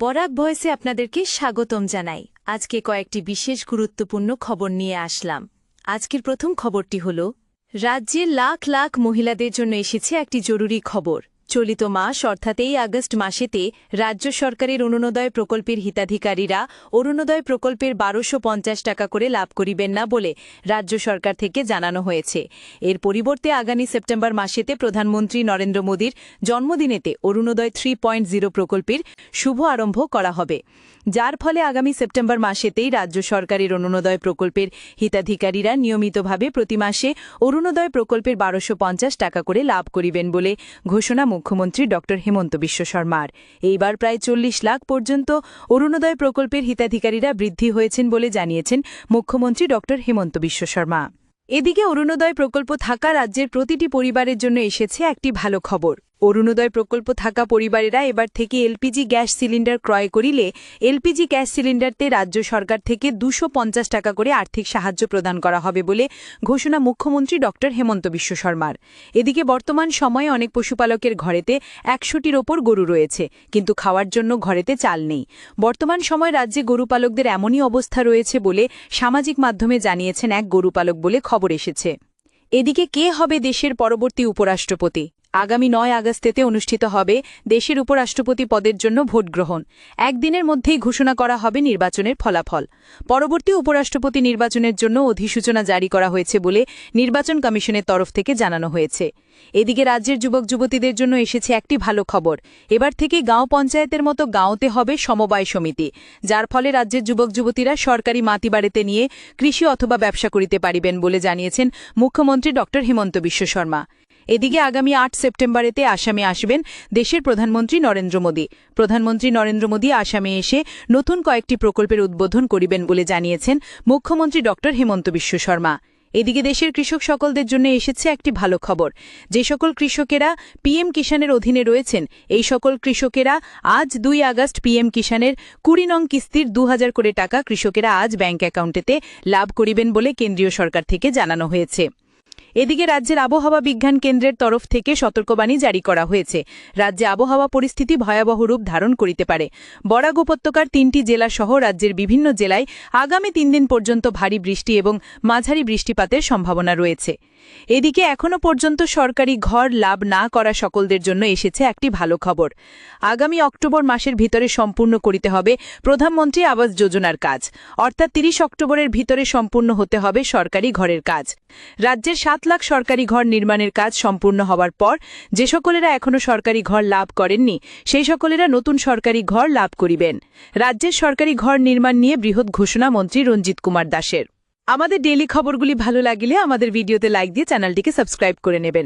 বরাক ভয়েসে আপনাদেরকে স্বাগতম জানাই। আজকে কয়েকটি বিশেষ গুরুত্বপূর্ণ খবর নিয়ে আসলাম। আজকের প্রথম খবরটি হল, রাজ্যের লাখ লাখ মহিলাদের জন্য এসেছে একটি জরুরি খবর। চলিত মাস অর্থাৎ এই আগস্ট মাসেতে রাজ্য সরকারের অরুণোদয় প্রকল্পের হিতাধিকারীরা অরুণোদয় প্রকল্পের ১২৫০ টাকা করে লাভ করিবেন না বলে রাজ্য সরকার থেকে জানানো হয়েছে। এর পরিবর্তে আগামী সেপ্টেম্বর মাসেতে প্রধানমন্ত্রী নরেন্দ্র মোদীর জন্মদিনেতে অরুণোদয় 3.0 প্রকল্পের শুভ আরম্ভ করা হবে, যার ফলে আগামী সেপ্টেম্বর মাসেতেই রাজ্য সরকারের অরুণোদয় প্রকল্পের হিতাধিকারীরা নিয়মিতভাবে প্রতি মাসে অরুণোদয় প্রকল্পের ১২৫০ টাকা করে লাভ করিবেন বলে ঘোষণা মুখ্যমন্ত্রী ড হেমন্ত বিশ্ব শর্মার। এইবার প্রায় ৪০ লাখ পর্যন্ত অরুণোদয় প্রকল্পের হিতাধিকারীরা বৃদ্ধি হয়েছেন বলে জানিয়েছেন মুখ্যমন্ত্রী ড হেমন্ত বিশ্ব শর্মা। এদিকে অরুণোদয় প্রকল্প থাকা রাজ্যের প্রতিটি পরিবারের জন্য এসেছে একটি ভালো খবর। অরুণোদয় প্রকল্প থাকা পরিবারেরা এবার থেকে এলপিজি গ্যাস সিলিন্ডার ক্রয় করিলে এলপিজি গ্যাস সিলিন্ডারতে রাজ্য সরকার থেকে ২৫০ টাকা করে আর্থিক সাহায্য প্রদান করা হবে বলে ঘোষণা মুখ্যমন্ত্রী ড হেমন্ত বিশ্ব শর্মার। এদিকে বর্তমান সময়ে অনেক পশুপালকের ঘরেতে ১০০টির ওপর গরু রয়েছে, কিন্তু খাওয়ার জন্য ঘরেতে চাল নেই। বর্তমান সময় রাজ্যে গরুপালকদের এমনই অবস্থা রয়েছে বলে সামাজিক মাধ্যমে জানিয়েছেন এক গরুপালক বলে খবর এসেছে। এদিকে কে হবে দেশের পরবর্তী উপরাষ্ট্রপতি? আগামী ৯ আগস্টেতে অনুষ্ঠিত হবে দেশের উপরাষ্ট্রপতি পদের জন্য ভোট গ্রহণ। একদিনের মধ্যেই ঘোষণা করা হবে নির্বাচনের ফলাফল। পরবর্তী উপরাষ্ট্রপতি নির্বাচনের জন্য অধিসূচনা জারি করা হয়েছে বলে নির্বাচন কমিশনের তরফ থেকে জানানো হয়েছে। এদিকে রাজ্যের যুবক যুবতীদের জন্য এসেছে একটি ভালো খবর। এবার থেকে গাঁও পঞ্চায়েতের মতো গাঁওতে হবে সমবায় সমিতি, যার ফলে রাজ্যের যুবক যুবতীরা সরকারি মাটিবাড়িতে নিয়ে কৃষি অথবা ব্যবসা করিতে পারিবেন বলে জানিয়েছেন মুখ্যমন্ত্রী ড হেমন্ত বিশ্ব শর্মা। এদিকে আগামী ৮ সেপ্টেম্বরেতে আসামে আসবেন দেশের প্রধানমন্ত্রী নরেন্দ্র মোদী। প্রধানমন্ত্রী নরেন্দ্র মোদী আসামে এসে নতুন কয়েকটি প্রকল্পের উদ্বোধন করিবেন বলে জানিয়েছেন মুখ্যমন্ত্রী ড হেমন্ত বিশ্ব শর্মা। এদিকে দেশের কৃষক সকলদের জন্য এসেছে একটি ভালো খবর। যে সকল কৃষকেরা পিএম কিষাণের অধীনে রয়েছেন, এই সকল কৃষকেরা আজ ২ আগস্ট পিএম কিষাণের ২০ নং কিস্তির ২০০০ করে টাকা কৃষকেরা আজ ব্যাংক অ্যাকাউন্টেতে লাভ করিবেন বলে কেন্দ্রীয় সরকার থেকে জানানো হয়েছে। এদিকে রাজ্যের আবহাওয়া বিজ্ঞান কেন্দ্রের তরফ থেকে সতর্কবাণী জারি করা হয়েছে। রাজ্যে আবহাওয়া পরিস্থিতি ভয়াবহ রূপ ধারণ করিতে পারে। বরাক উপত্যকার ৩টি জেলা সহ রাজ্যের বিভিন্ন জেলায় আগামী ৩ দিন পর্যন্ত ভারী বৃষ্টি এবং মাঝারি বৃষ্টিপাতের সম্ভাবনা রয়েছে। এদিকে এখনও পর্যন্ত সরকারি ঘর লাভ না করা সকলদের জন্য এসেছে একটি ভালো খবর। আগামী অক্টোবর মাসের ভিতরে সম্পূর্ণ করিতে হবে প্রধানমন্ত্রী আবাস যোজনার কাজ, অর্থাৎ ৩০ অক্টোবরের ভিতরে সম্পূর্ণ হতে হবে সরকারি ঘরের কাজ। রাজ্যের ৭ লাখ সরকারি ঘর নির্মাণের কাজ সম্পূর্ণ হওয়ার পর যে সকলেরা এখনও সরকারি ঘর লাভ করেননি, সেই সকলেরা নতুন সরকারি ঘর লাভ করিবেন। রাজ্যের সরকারি ঘর নির্মাণ নিয়ে বৃহৎ ঘোষণা মন্ত্রী রঞ্জিত কুমার দাসের। আমাদের ডেইলি খবরগুলি ভালো লাগলে আমাদের ভিডিওতে লাইক দিয়ে চ্যানেলটিকে সাবস্ক্রাইব করে নেবেন।